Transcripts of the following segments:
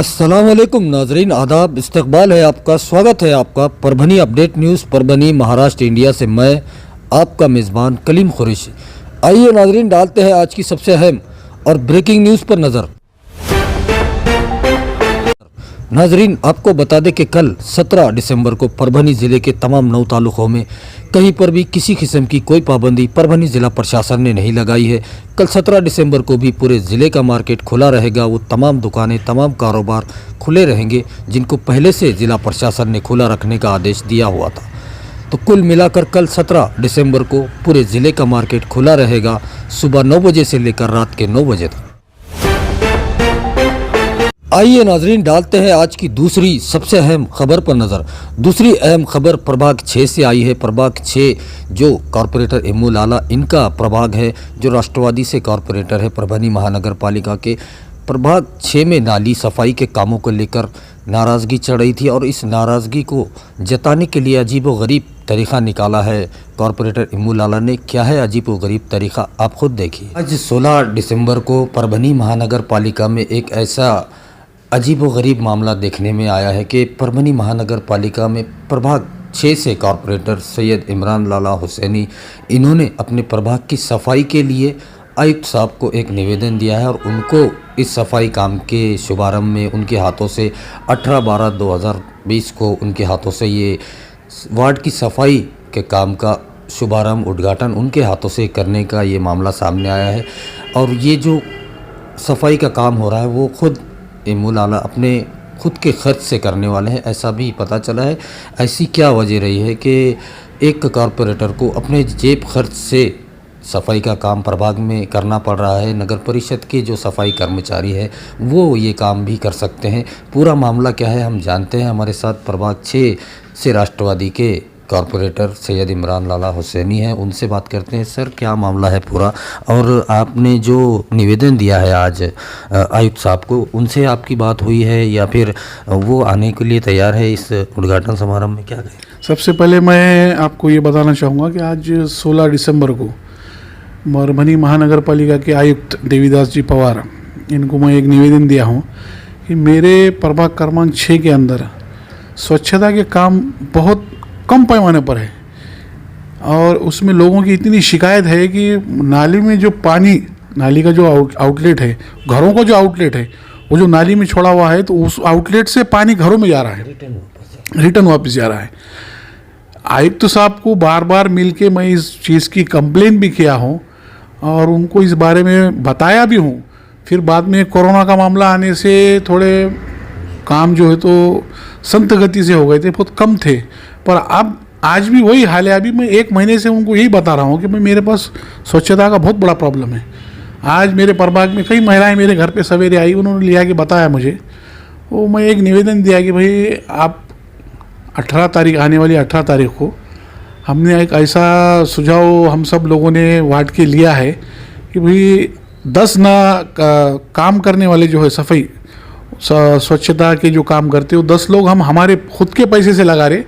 अस्सलामुअलैकुम नाजरीन, आदाब, इस्तकबाल है आपका, स्वागत है आपका Parbhani update news Parbhani Maharashtra India से। मैं आपका मेज़बान कलीम कुरैशी। आइए नाजरीन, डालते हैं आज की सबसे अहम और ब्रेकिंग न्यूज़ पर नज़र। नाजरीन, आपको बता दें कि कल 17 दिसंबर को परभनी ज़िले के तमाम 9 तालुकों में कहीं पर भी किसी किस्म की कोई पाबंदी परभनी ज़िला प्रशासन ने नहीं लगाई है। कल 17 दिसंबर को भी पूरे ज़िले का मार्केट खुला रहेगा। वो तमाम दुकानें, तमाम कारोबार खुले रहेंगे जिनको पहले से ज़िला प्रशासन ने खुला रखने का आदेश दिया हुआ था। तो कुल मिलाकर कल 17 दिसंबर को पूरे ज़िले का मार्केट खुला रहेगा, सुबह 9 बजे से लेकर रात के 9 बजे तक। आइए नाजरीन, डालते हैं आज की दूसरी सबसे अहम खबर पर नज़र। दूसरी अहम खबर प्रभाग 6 से आई है। प्रभाग 6 जो कॉरपोरेटर इम्मू लाला, इनका प्रभाग है, जो राष्ट्रवादी से कॉरपोरेटर है परभनी महानगर पालिका के। प्रभाग 6 में नाली सफाई के कामों को लेकर नाराज़गी चढ़ रही थी और इस नाराज़गी को जताने के लिए अजीबोगरीब तरीक़ा निकाला है कॉरपोरेटर इम्मू लाला ने। क्या है अजीबोगरीब तरीक़ा, आप खुद देखिए। आज 16 दिसंबर को परभनी महानगर पालिका में एक ऐसा अजीबोगरीब मामला देखने में आया है कि परभनी महानगर पालिका में प्रभाग 6 से कॉरपोरेटर सैयद इमरान लाला हुसैनी, इन्होंने अपने प्रभाग की सफाई के लिए आयुक्त साहब को एक निवेदन दिया है और उनको इस सफाई काम के शुभारंभ में उनके हाथों से 18/12/2020 को उनके हाथों से ये वार्ड की सफाई के काम का शुभारंभ, उद्घाटन उनके हाथों से करने का ये मामला सामने आया है। और ये जो सफाई का काम हो रहा है वो खुद इम्मू लाला अपने खुद के खर्च से करने वाले हैं, ऐसा भी पता चला है। ऐसी क्या वजह रही है कि एक कॉरपोरेटर को अपने जेब खर्च से सफाई का काम प्रभाग में करना पड़ रहा है। नगर परिषद के जो सफाई कर्मचारी है वो ये काम भी कर सकते हैं। पूरा मामला क्या है हम जानते हैं। हमारे साथ प्रभाग 6 से राष्ट्रवादी के कॉरपोरेटर सैयद इमरान लाला हुसैनी है, उनसे बात करते हैं। सर, क्या मामला है पूरा, और आपने जो निवेदन दिया है आज आयुक्त साहब को, उनसे आपकी बात हुई है या फिर वो आने के लिए तैयार है इस उद्घाटन समारोह में? क्या कहें? सबसे पहले मैं आपको ये बताना चाहूँगा कि आज 16 दिसंबर को परभनी महानगर पालिका के आयुक्त देवीदास जी पवार, इनको मैं एक निवेदन दिया हूँ कि मेरे प्रभाग क्रमांक 6 के अंदर स्वच्छता के काम बहुत कम पैमाने पर है और उसमें लोगों की इतनी शिकायत है कि नाली में जो पानी, नाली का जो आउटलेट है, घरों का जो आउटलेट है, वो जो नाली में छोड़ा हुआ है तो उस आउटलेट से पानी घरों में जा रहा है, रिटर्न वापस जा रहा है। आयुक्त साहब को बार बार मिल के मैं इस चीज़ की कंप्लेन भी किया हूँ और उनको इस बारे में बताया भी हूँ। फिर बाद में कोरोना का मामला आने से थोड़े काम जो है तो संत गति से हो गए थे, बहुत कम थे। पर अब आज भी वही हाल है। अभी मैं 1 महीने से उनको यही बता रहा हूँ कि मेरे पास स्वच्छता का बहुत बड़ा प्रॉब्लम है। आज मेरे प्रभाग में कई महिलाएं मेरे घर पे सवेरे आई, उन्होंने लिया कि बताया मुझे, वो मैं एक निवेदन दिया कि भाई आप 18 तारीख, आने वाली 18 तारीख को हमने एक ऐसा सुझाव हम सब लोगों ने वार्ड के लिया है कि भाई 10 काम करने वाले जो है सफाई स्वच्छता के जो काम करते हो 10 लोग हम हमारे खुद के पैसे से लगा रहे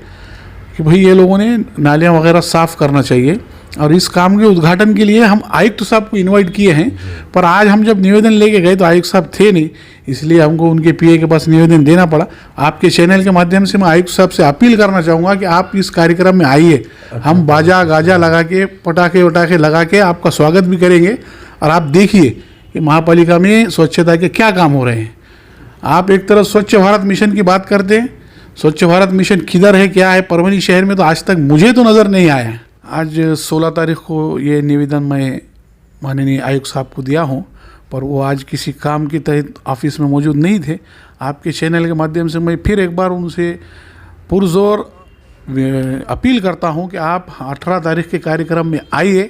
कि भाई ये लोगों ने नालियाँ वगैरह साफ़ करना चाहिए। और इस काम के उद्घाटन के लिए हम आयुक्त साहब को इनवाइट किए हैं, पर आज हम जब निवेदन लेके गए तो आयुक्त साहब थे नहीं, इसलिए हमको उनके पीए के पास निवेदन देना पड़ा। आपके चैनल के माध्यम से मैं आयुक्त साहब से अपील करना चाहूँगा कि आप इस कार्यक्रम में आइए, हम बाजा गाजा लगा के, पटाखे वटाखे लगा के आपका स्वागत भी करेंगे और आप देखिए कि महापालिका में स्वच्छता के क्या काम हो रहे हैं। आप एक तरफ स्वच्छ भारत मिशन की बात करते हैं, स्वच्छ भारत मिशन किधर है, क्या है परभनी शहर में, तो आज तक मुझे तो नज़र नहीं आया है। आज 16 तारीख को ये निवेदन मैं माननीय आयुक्त साहब को दिया हूँ, पर वो आज किसी काम के तहत ऑफिस में मौजूद नहीं थे। आपके चैनल के माध्यम से मैं फिर एक बार उनसे पुरजोर अपील करता हूँ कि आप 18 तारीख के कार्यक्रम में आइए।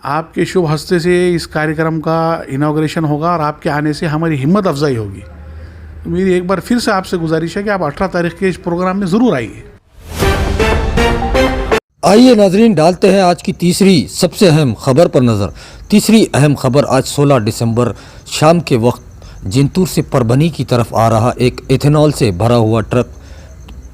आपके शुभ हस्ते से इस कार्यक्रम का इनॉग्रेशन होगा और आपके आने से हमारी हिम्मत अफजाई होगी। तो मेरी एक बार फिर से आपसे गुजारिश है कि आप 18 तारीख के इस प्रोग्राम में ज़रूर आइए। आइए नाजरीन, डालते हैं आज की तीसरी सबसे अहम खबर पर नज़र। तीसरी अहम खबर आज 16 दिसंबर शाम के वक्त जिंतूर से परभनी की तरफ आ रहा एक एथेनॉल से भरा हुआ ट्रक,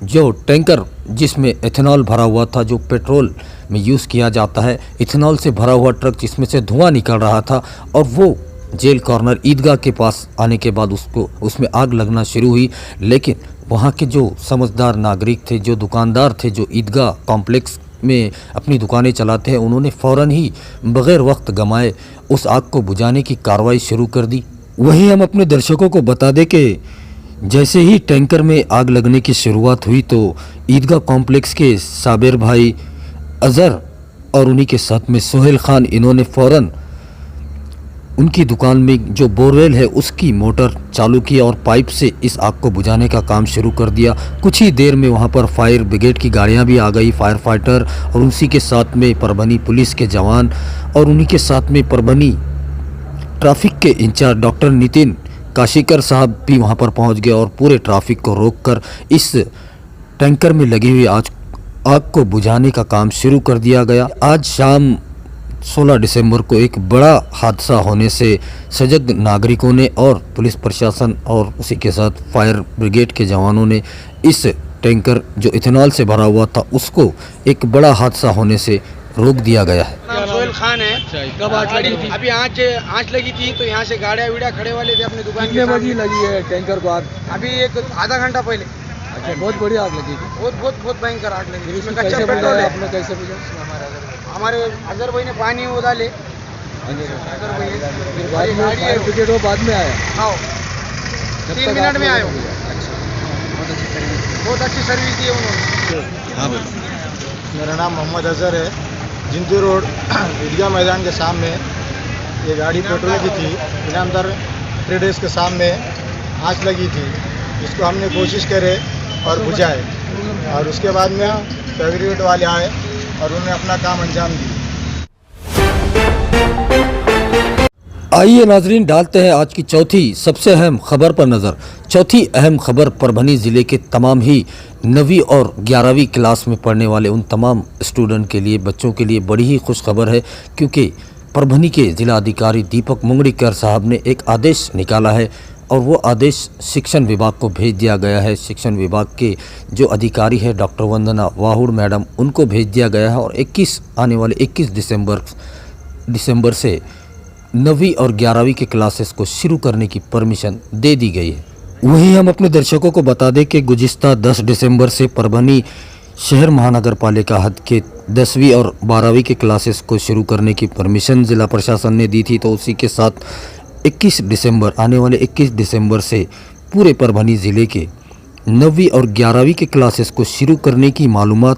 जो टैंकर जिसमें एथेनॉल भरा हुआ था, जो पेट्रोल में यूज़ किया जाता है, इथेनॉल से भरा हुआ ट्रक जिसमें से धुआं निकल रहा था और वो जेल कॉर्नर ईदगाह के पास आने के बाद उसमें आग लगना शुरू हुई। लेकिन वहाँ के जो समझदार नागरिक थे, जो दुकानदार थे, जो ईदगाह कॉम्प्लेक्स में अपनी दुकानें चलाते हैं, उन्होंने फ़ौरन ही बग़ैर वक्त गंवाए उस आग को बुझाने की कार्रवाई शुरू कर दी। वहीं हम अपने दर्शकों को बता दें कि जैसे ही टैंकर में आग लगने की शुरुआत हुई तो ईदगाह कॉम्प्लेक्स के साबिर भाई अज़हर और उन्हीं के साथ में सोहेल खान, इन्होंने फ़ौरन उनकी दुकान में जो बोरवेल है उसकी मोटर चालू किया और पाइप से इस आग को बुझाने का काम शुरू कर दिया। कुछ ही देर में वहां पर फायर ब्रिगेड की गाड़ियां भी आ गई, फायर फाइटर, और उसी के साथ में परभनी पुलिस के जवान और उन्हीं के साथ में परभनी ट्रैफिक के इंचार्ज डॉक्टर नितिन काशीकर साहब भी वहां पर पहुंच गए और पूरे ट्रैफिक को रोककर इस टैंकर में लगी हुई आग को बुझाने का काम शुरू कर दिया गया। आज शाम 16 दिसंबर को एक बड़ा हादसा होने से सजग नागरिकों ने और पुलिस प्रशासन और उसी के साथ फायर ब्रिगेड के जवानों ने इस टैंकर जो इथेनॉल से भरा हुआ था उसको एक बड़ा हादसा होने से रोक दिया गया है। नाम सोहेल खान है। कब आग लगी थी? अभी आँच लगी थी तो यहाँ से गाड़ियाँ वीड़ा खड़े वाले थे अपनी दुकान कितने के बजे सामने। लगी है टैंकर को आग? अभी एक आधा घंटा पहले। अच्छा, बहुत बड़ी आग लगी थी। बहुत भयंकर आग लगी। फिर इसमें उसको कच्चा कैसे पेट्रोल बुझाया है। आपने? कैसे बुझा? हमारे अजहर भाई ने पानी वो डाले। अजहर भाई ने। फिर बाद में फायर ब्रिगेड वो बाद में आया? हाँ, जब 3 तक मिनट आप में लोगों आए ने हो। बुझाया। बहुत अच्छी सर्विस दी है उन्होंने। हाँ भाई। मेरा नाम मोहम्मद अजहर है। जिंतू रोड ईदगाह मैदान के सामने ये गाड़ी पेट्रोल की थी। इनामदार ट्रेडर्स के सामने आँच लगी थी, जिसको हमने कोशिश करे और बुझाए, और उसके बाद में फायर ब्रिगेड वाले आए और उन्होंने अपना काम अंजाम दिया। आइए नाजरीन, डालते हैं आज की चौथी सबसे अहम खबर पर नज़र। चौथी अहम खबर परभनी ज़िले के तमाम ही 9वीं और 11वीं क्लास में पढ़ने वाले उन तमाम स्टूडेंट के लिए, बच्चों के लिए बड़ी ही खुश खबर है, क्योंकि परभनी के ज़िला अधिकारी दीपक मुंगड़ीकर साहब ने एक आदेश निकाला है और वो आदेश शिक्षण विभाग को भेज दिया गया है। शिक्षण विभाग के जो अधिकारी है डॉक्टर वंदना वाहुड़ मैडम, उनको भेज दिया गया है और आने वाले 21 दिसंबर से 9वीं और 11वीं के क्लासेस को शुरू करने की परमिशन दे दी गई है। वहीं हम अपने दर्शकों को बता दें कि गुज़िश्ता 10 दिसंबर से परभनी शहर महानगर पालिका हद के 10वीं और 12वीं के क्लासेस को शुरू करने की परमिशन ज़िला प्रशासन ने दी थी। तो उसी के साथ 21 दिसंबर, आने वाले 21 दिसंबर से पूरे परभनी ज़िले के 9वीं और 11वीं के क्लासेस को शुरू करने की मालूमात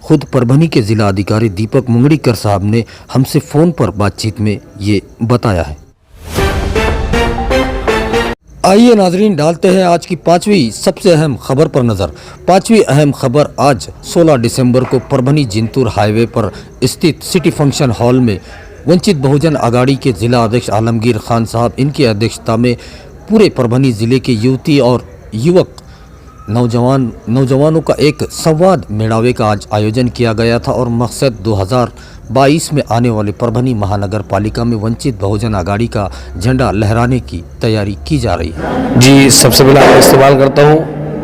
खुद परभनी के ज़िला अधिकारी दीपक मुंगड़ीकर साहब ने हमसे फ़ोन पर बातचीत में ये बताया है। आइए नाजरीन, डालते हैं आज की 5वीं सबसे अहम खबर पर नज़र। 5वीं अहम खबर आज 16 दिसंबर को परभनी जिंतूर हाईवे पर स्थित सिटी फंक्शन हॉल में वंचित बहुजन आघाड़ी के ज़िला अध्यक्ष आलमगीर खान साहब, इनकी अध्यक्षता में पूरे परभनी ज़िले के युवती और युवक नौजवानों का एक संवाद मेड़ावे का आज आयोजन किया गया था और मकसद 2022 में आने वाले परभनी महानगर पालिका में वंचित बहुजन आघाड़ी का झंडा लहराने की तैयारी की जा रही है। जी, सबसे पहले आपका इस्तेमाल करता हूँ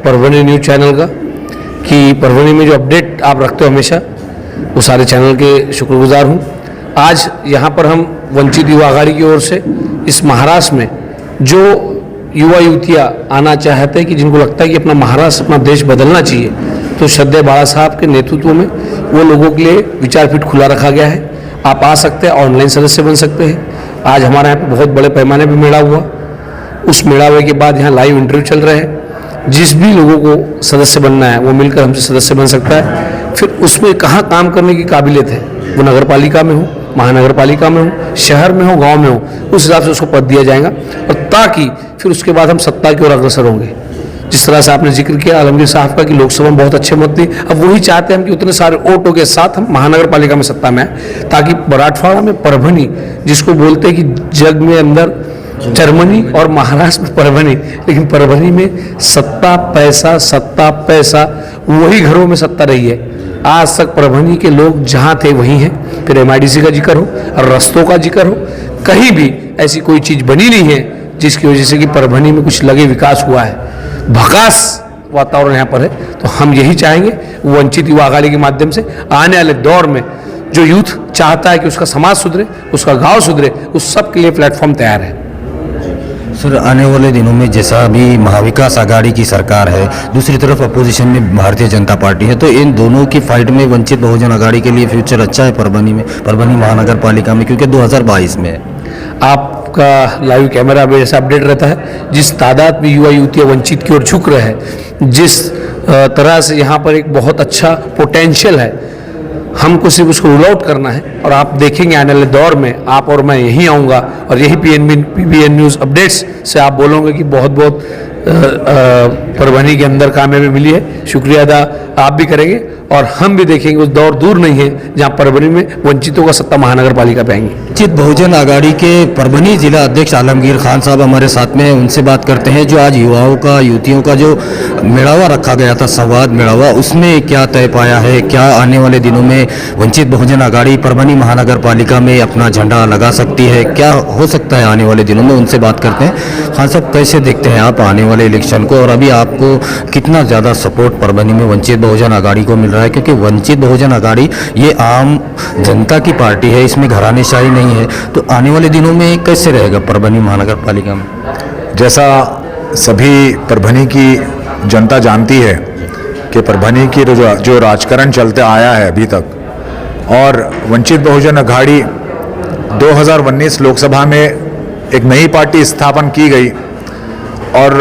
परभनी न्यूज़ चैनल का, कि परभनी में जो अपडेट आप रखते हो हमेशा, वो सारे चैनल के शुक्रगुजार हूँ। आज यहाँ पर हम वंचित युवा आघाड़ी की ओर से इस महाराष्ट्र में जो युवा युवतियाँ आना चाहते हैं, कि जिनको लगता है कि अपना महाराष्ट्र, अपना देश बदलना चाहिए, तो श्रद्धेय बाला साहब के नेतृत्व में वो लोगों के लिए विचारपीठ खुला रखा गया है। आप आ सकते हैं, ऑनलाइन सदस्य बन सकते हैं। आज हमारे यहाँ पे बहुत बड़े पैमाने पे मेला हुआ। उस मेड़ावे के बाद यहाँ लाइव इंटरव्यू चल रहे हैं। जिस भी लोगों को सदस्य बनना है वो मिलकर हमसे सदस्य बन सकता है। फिर उसमें कहाँ काम करने की काबिलियत है, वो नगर पालिका में हो, महानगर पालिका में हो, शहर में हो, गांव में हो, उस हिसाब से उसको पद दिया जाएगा, और ताकि फिर उसके बाद हम सत्ता की ओर अग्रसर होंगे। जिस तरह से आपने जिक्र किया आलमगीर साहब का कि लोकसभा में बहुत अच्छे मत दिए, अब वही चाहते हैं हम कि उतने सारे वोटों के साथ हम महानगर पालिका में सत्ता में आए, ताकि मराठवाड़ा में परभनी, जिसको बोलते हैं कि जग में अंदर जर्मनी और महाराष्ट्र में परभनी, लेकिन परभनी में सत्ता पैसा वही घरों में सत्ता रही है। आज तक परभनी के लोग जहाँ थे वहीं हैं। फिर MIDC का जिक्र हो और रास्तों का जिक्र हो, कहीं भी ऐसी कोई चीज़ बनी नहीं है जिसकी वजह से कि परभनी में कुछ लगे विकास हुआ है। भकास वातावरण यहाँ पर है। तो हम यही चाहेंगे वंचित युवा आघाड़ी के माध्यम से आने वाले दौर में जो यूथ चाहता है कि उसका समाज सुधरे, उसका गांव सुधरे, उस सब के लिए प्लेटफॉर्म तैयार है। सर आने वाले दिनों में जैसा अभी महाविकास आघाड़ी की सरकार है, दूसरी तरफ अपोजिशन में भारतीय जनता पार्टी है, तो इन दोनों की फाइट में वंचित बहुजन आघाड़ी के लिए फ्यूचर अच्छा है परभनी में, परभनी महानगर पालिका में, क्योंकि 2022 में है। आपका लाइव कैमरा में जैसा अपडेट रहता है, जिस तादाद में युवा युवतियाँ वंचित की ओर झुक रहे हैं, जिस तरह से यहाँ पर एक बहुत अच्छा पोटेंशियल है, हमको सिर्फ उसको रूल आउट करना है। और आप देखेंगे आने वाले दौर में आप और मैं यहीं आऊँगा और यही PBN न्यूज़ अपडेट्स से आप बोलोगे कि बहुत बहुत परभनी के अंदर कामयाबी मिली है। शुक्रिया अदा आप भी करेंगे और हम भी देखेंगे। उस दौर दूर नहीं है जहां परभनी में वंचितों का सत्ता महानगर पालिका पे आएंगे। वंचित बहुजन आघाड़ी के परभनी जिला अध्यक्ष आलमगीर खान साहब हमारे साथ में हैं, उनसे बात करते हैं। जो आज युवाओं का युवतियों का जो मेड़ावा रखा गया था, संवाद मेड़ावा, उसमें क्या तय पाया है? क्या आने वाले दिनों में वंचित बहुजन आघाड़ी परभनी महानगर पालिका में अपना झंडा लगा सकती है? क्या हो सकता है आने वाले दिनों में? उनसे बात करते हैं। खान साहब, कैसे देखते हैं आप आने वाले इलेक्शन को, और अभी आपको कितना ज़्यादा सपोर्ट परभनी में वंचित बहुजन आघाड़ी को मिल रहा है? क्योंकि वंचित बहुजन आघाड़ी ये आम जनता की पार्टी है, इसमें घरानेशाही नहीं है, तो आने वाले दिनों में कैसे रहेगा परभनी महानगर पालिका में? जैसा सभी परभनी की जनता जानती है कि परभनी की जो राजकारण चलते आया है अभी तक, और वंचित बहुजन आघाड़ी 2019 लोकसभा में एक नई पार्टी स्थापन की गई, और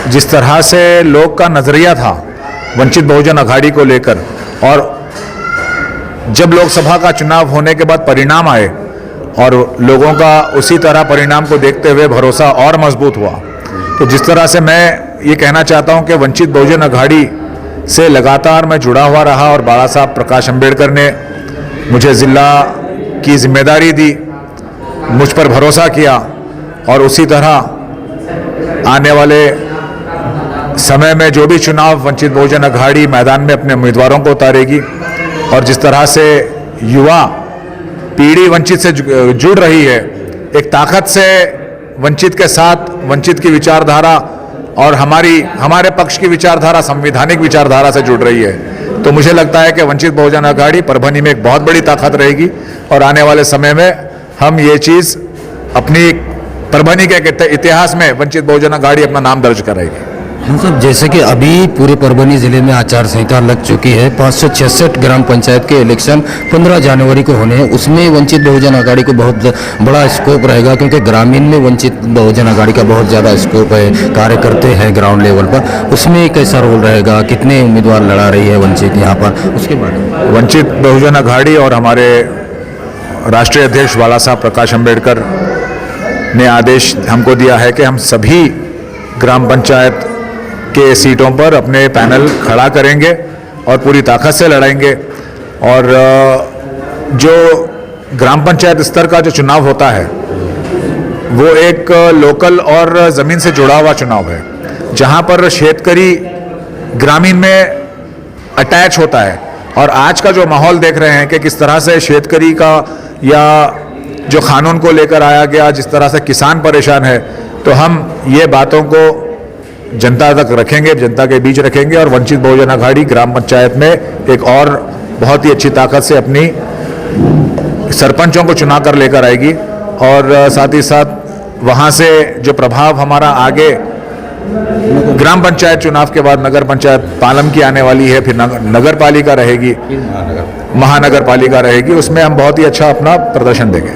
जिस तरह से लोग का नज़रिया था वंचित बहुजन आघाड़ी को लेकर, और जब लोकसभा का चुनाव होने के बाद परिणाम आए और लोगों का उसी तरह परिणाम को देखते हुए भरोसा और मजबूत हुआ, तो जिस तरह से मैं ये कहना चाहता हूं कि वंचित बहुजन आघाड़ी से लगातार मैं जुड़ा हुआ रहा, और बाला साहब प्रकाश अंबेडकर ने मुझे ज़िला की जिम्मेदारी दी, मुझ पर भरोसा किया, और उसी तरह आने वाले समय में जो भी चुनाव वंचित बहुजन आघाड़ी मैदान में अपने उम्मीदवारों को उतारेगी, और जिस तरह से युवा पीढ़ी वंचित से जुड़ रही है, एक ताकत से वंचित के साथ, वंचित की विचारधारा और हमारे पक्ष की विचारधारा संवैधानिक विचारधारा से जुड़ रही है, तो मुझे लगता है कि वंचित बहुजन आघाड़ी परभनी में एक बहुत बड़ी ताकत रहेगी, और आने वाले समय में हम ये चीज़ अपनी परभनी के इतिहास में वंचित बहुजन आघाड़ी अपना नाम दर्ज करेगी। हम सब जैसे कि अभी पूरे परभनी जिले में आचार संहिता लग चुकी है, 566 ग्राम पंचायत के इलेक्शन 15 जनवरी को होने हैं, उसमें वंचित बहुजन आघाड़ी को बहुत बड़ा स्कोप रहेगा, क्योंकि ग्रामीण में वंचित बहुजन आघाड़ी का बहुत ज़्यादा स्कोप है, कार्यकर्ते हैं ग्राउंड लेवल पर, उसमें कैसा रोल रहेगा? कितने उम्मीदवार लड़ा रही है वंचित यहाँ पर, उसके बारे में? वंचित बहुजन आघाड़ी और हमारे राष्ट्रीय अध्यक्ष बाला साहब प्रकाश अंबेडकर ने आदेश हमको दिया है कि हम सभी ग्राम पंचायत के सीटों पर अपने पैनल खड़ा करेंगे और पूरी ताकत से लड़ाएंगे, और जो ग्राम पंचायत स्तर का जो चुनाव होता है वो एक लोकल और ज़मीन से जुड़ा हुआ चुनाव है, जहां पर शेतकरी ग्रामीण में अटैच होता है। और आज का जो माहौल देख रहे हैं कि किस तरह से शेतकरी का या जो कानून को लेकर आया गया, जिस तरह से किसान परेशान है, तो हम ये बातों को जनता तक रखेंगे, जनता के बीच रखेंगे, और वंचित बहुजन आघाड़ी ग्राम पंचायत में एक और बहुत ही अच्छी ताकत से अपनी सरपंचों को चुना कर लेकर आएगी, और साथ ही साथ वहाँ से जो प्रभाव हमारा आगे ग्राम पंचायत चुनाव के बाद नगर पंचायत पालम की आने वाली है, फिर नगर पालिका रहेगी, महानगर पालिका रहेगी, उसमें हम बहुत ही अच्छा अपना प्रदर्शन देंगे।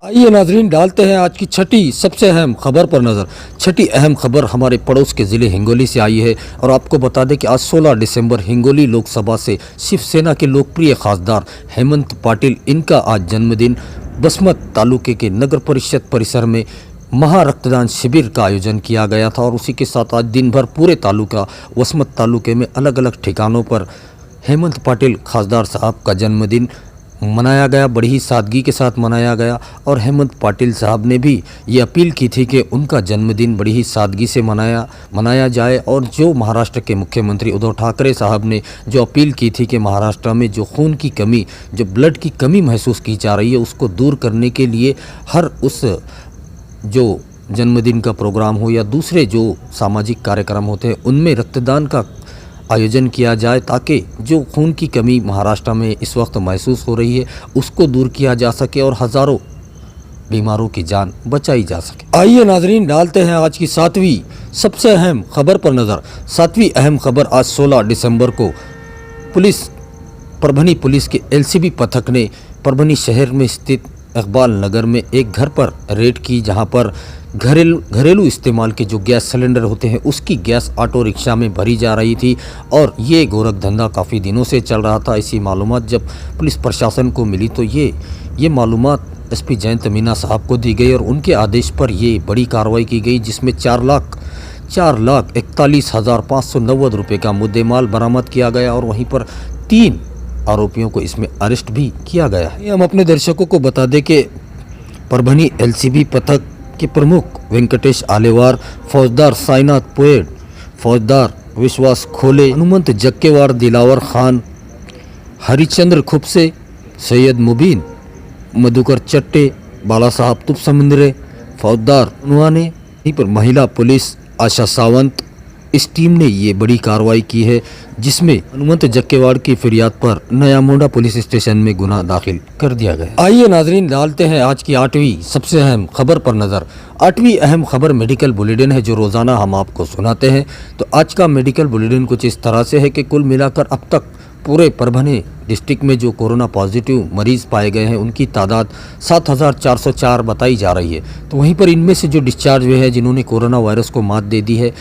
आइए नाजरीन, डालते हैं आज की छठी सबसे अहम खबर पर नज़र। छठी अहम खबर हमारे पड़ोस के ज़िले हिंगोली से आई है, और आपको बता दें कि आज 16 दिसंबर हिंगोली लोकसभा से शिवसेना के लोकप्रिय खासदार हेमंत पाटिल, इनका आज जन्मदिन बसमत तालुके के नगर परिषद परिसर में महा रक्तदान शिविर का आयोजन किया गया था, और उसी के साथ आज दिन भर पूरे तालुका वसमत तालुके में अलग अलग ठिकानों पर हेमंत पाटिल खासदार साहब का जन्मदिन मनाया गया, बड़ी ही सादगी के साथ मनाया गया। और हेमंत पाटिल साहब ने भी ये अपील की थी कि उनका जन्मदिन बड़ी ही सादगी से मनाया जाए, और जो महाराष्ट्र के मुख्यमंत्री उद्धव ठाकरे साहब ने जो अपील की थी कि महाराष्ट्र में जो खून की कमी, जो ब्लड की कमी महसूस की जा रही है, उसको दूर करने के लिए हर उस जो जन्मदिन का प्रोग्राम हो या दूसरे जो सामाजिक कार्यक्रम होते हैं उनमें रक्तदान का आयोजन किया जाए, ताकि जो खून की कमी महाराष्ट्र में इस वक्त महसूस हो रही है उसको दूर किया जा सके, और हज़ारों बीमारों की जान बचाई जा सके। आइए नाजरीन, डालते हैं आज की 7वीं सबसे अहम खबर पर नज़र। 7वीं अहम खबर आज 16 दिसंबर को परभनी पुलिस के एलसीबी पथक ने परभनी शहर में स्थित इकबाल नगर में एक घर पर रेड की, जहां पर घरेलू इस्तेमाल के जो गैस सिलेंडर होते हैं उसकी गैस ऑटो रिक्शा में भरी जा रही थी और ये गोरख धंधा काफ़ी दिनों से चल रहा था। ऐसी मालूमात जब पुलिस प्रशासन को मिली तो ये मालूमात एसपी जयंत मीना साहब को दी गई और उनके आदेश पर ये बड़ी कार्रवाई की गई, जिसमें 4,41,590 रुपये का मुद्देमाल बरामद किया गया और वहीं पर 3 आरोपियों को इसमें अरेस्ट भी किया गया है। हम अपने दर्शकों को बता दें कि परभनी एलसीबी पथक के प्रमुख वेंकटेश आलेवार, फौजदार साईनाथ पोएड, फौजदार विश्वास खोले, हनुमंत जक्केवार, दिलावर खान, हरिचंद्र खुपसे, सैयद मुबीन, मधुकर चट्टे, बाला साहब तुप समुंदरे, फौजदार उन्होंने यहीं पर महिला पुलिस आशा सावंत, इस टीम ने ये बड़ी कार्रवाई की है, जिसमें हनुमंत जक्केवाड़ की फिरियाद पर नया मोंडा पुलिस स्टेशन में गुना दाखिल कर दिया गया। आइए नाजरीन, डालते हैं आज की 8वीं सबसे अहम खबर पर नज़र। 8वीं अहम खबर मेडिकल बुलेटिन है जो रोज़ाना हम आपको सुनाते हैं। तो आज का मेडिकल बुलेटिन कुछ इस तरह से है कि कुल मिलाकर अब तक पूरे परभनी डिस्ट्रिक्ट में जो कोरोना पॉजिटिव मरीज पाए गए हैं उनकी तादाद 7,404 बताई जा रही है। तो वहीं पर इनमें से जो डिस्चार्ज हुए हैं, जिन्होंने कोरोना वायरस को मात दे दी है,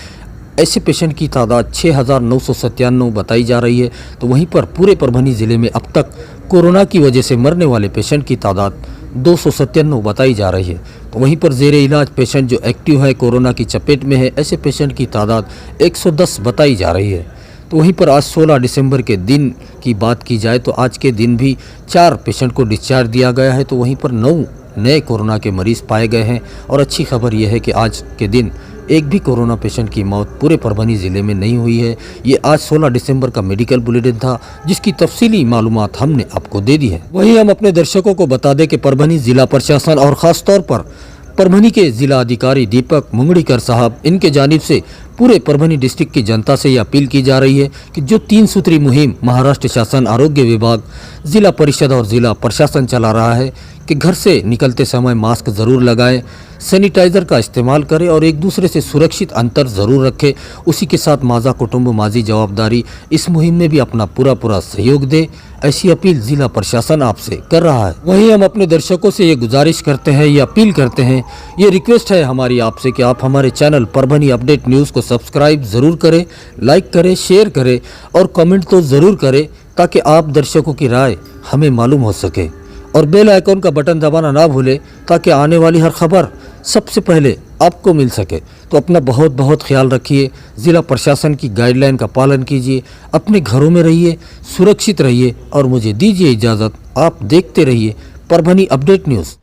ऐसे पेशेंट की तादाद 6,997 बताई जा रही है। तो वहीं पर पूरे परभनी ज़िले में अब तक कोरोना की वजह से मरने वाले पेशेंट की तादाद 297 बताई जा रही है। तो वहीं पर ज़ेरे इलाज पेशेंट जो एक्टिव है, कोरोना की चपेट में है, ऐसे पेशेंट की तादाद 110 बताई जा रही है। तो वहीं पर आज 16 दिसंबर के दिन की बात की जाए तो आज के दिन भी 4 पेशेंट को डिस्चार्ज दिया गया है। तो वहीं पर 9 नए कोरोना के मरीज़ पाए गए हैं और अच्छी खबर यह है कि आज के दिन एक भी कोरोना पेशेंट की मौत पूरे परभनी ज़िले में नहीं हुई है। ये आज 16 दिसंबर का मेडिकल बुलेटिन था, जिसकी तफसीली मालूमात हमने आपको दे दी है। वहीं हम अपने दर्शकों को बता दें कि परभनी ज़िला प्रशासन और ख़ास तौर पर परभनी के ज़िला अधिकारी दीपक मुंगड़ीकर साहब, इनके जानिब से पूरे परभनी डिस्ट्रिक्ट की जनता से ये अपील की जा रही है कि जो 3 सूत्री मुहिम महाराष्ट्र शासन, आरोग्य विभाग, ज़िला परिषद और ज़िला प्रशासन चला रहा है कि घर से निकलते समय मास्क ज़रूर लगाएं, सैनिटाइज़र का इस्तेमाल करें और एक दूसरे से सुरक्षित अंतर ज़रूर रखें। उसी के साथ माज़ा कुटुंब माजी जवाबदारी इस मुहिम में भी अपना पूरा सहयोग दे, ऐसी अपील ज़िला प्रशासन आपसे कर रहा है। वहीं हम अपने दर्शकों से ये गुजारिश करते हैं, ये अपील करते हैं, ये रिक्वेस्ट है हमारी आपसे कि आप हमारे चैनल परभनी अपडेट न्यूज़ को सब्सक्राइब ज़रूर करें, लाइक करें, शेयर करें और कमेंट तो ज़रूर करें, ताकि आप दर्शकों की राय हमें मालूम हो सके। और बेल आइकॉन का बटन दबाना ना भूलें, ताकि आने वाली हर खबर सबसे पहले आपको मिल सके। तो अपना बहुत ख्याल रखिए, ज़िला प्रशासन की गाइडलाइन का पालन कीजिए, अपने घरों में रहिए, सुरक्षित रहिए और मुझे दीजिए इजाज़त। आप देखते रहिए परभनी अपडेट न्यूज़।